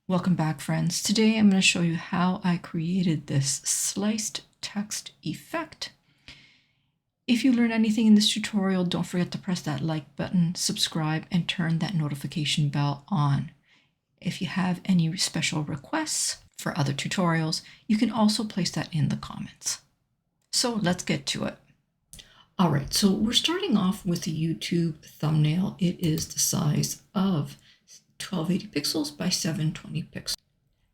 Welcome back, friends. Today I'm going to show you how I created this sliced text effect. If you learn anything in this tutorial, don't forget to press that like button, subscribe, and turn that notification bell on. If you have any special requests for other tutorials, you can also place that in the comments. So let's get to it. All right, so we're starting off with the YouTube thumbnail. It is the size of 1280 pixels by 720 pixels.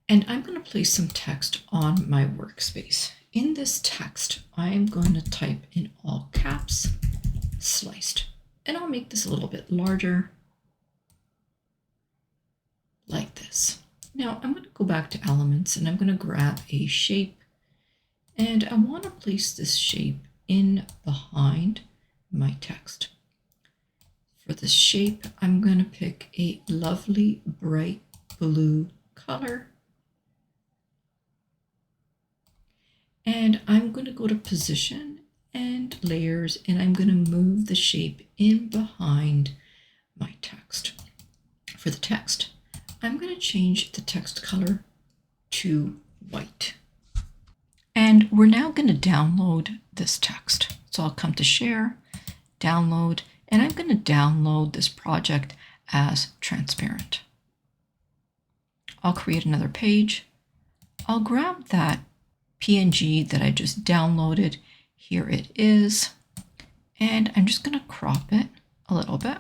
And I'm going to place some text on my workspace. In this text, I'm going to type in all caps, sliced. And I'll make this a little bit larger, like this. Now I'm going to go back to elements and I'm going to grab a shape. And I want to place this shape in behind my text. For this shape, I'm going to pick a lovely bright blue color. And I'm going to go to position and layers, and I'm going to move the shape in behind my text. For the text, I'm going to change the text color to white. And we're now going to download this text. So I'll come to share, download, and I'm going to download this project as transparent. I'll create another page. I'll grab that PNG that I just downloaded. Here it is. And I'm just going to crop it a little bit.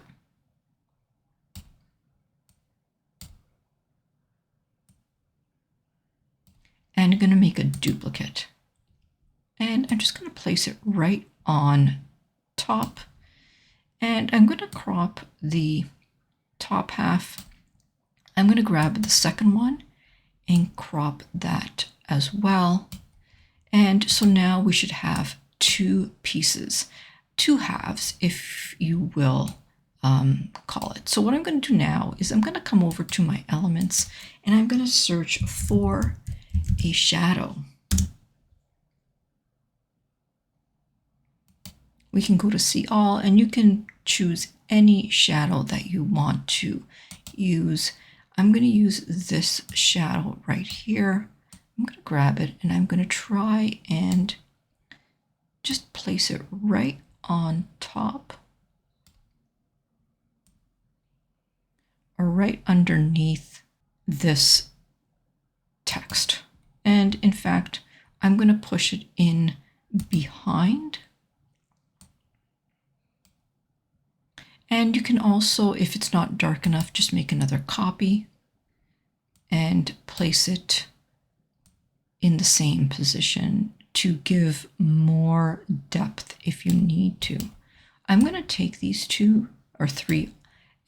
And I'm going to make a duplicate. And I'm just going to place it right on top. And I'm going to crop the top half. I'm going to grab the second one and crop that as well. And so now we should have two pieces, two halves, if you will call it. So what I'm going to do now is I'm going to come over to my elements and I'm going to search for a shadow. We can go to see all and you can choose any shadow that you want to use. I'm going to use this shadow right here. I'm going to grab it and I'm going to try and just place it right on top or right underneath this text. And in fact, I'm going to push it in behind. And you can also, if it's not dark enough, just make another copy and place it in the same position to give more depth if you need to. I'm going to take these two or three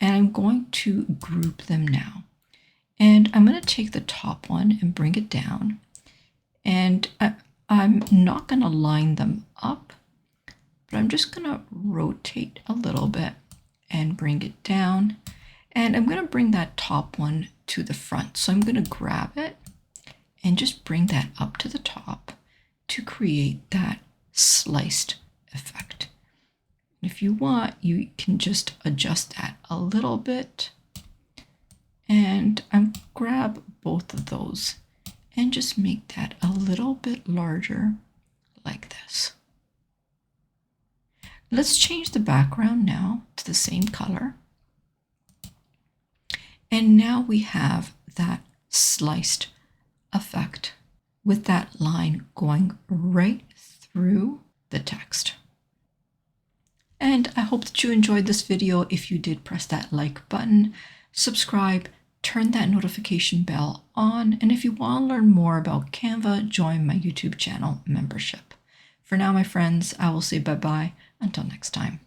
and I'm going to group them now. And I'm going to take the top one and bring it down. And I'm not going to line them up, but I'm just going to rotate a little bit and bring it down. And I'm going to bring that top one to the front. So I'm going to grab it and just bring that up to the top to create that sliced effect. If you want, you can just adjust that a little bit. And I'm grab both of those and just make that a little bit larger like this. Let's change the background now to the same color. And now we have that sliced effect with that line going right through the text. And I hope that you enjoyed this video. If you did, press that like button, subscribe, turn that notification bell on. And if you want to learn more about Canva, join my YouTube channel membership. For now, my friends, I will say bye-bye until next time.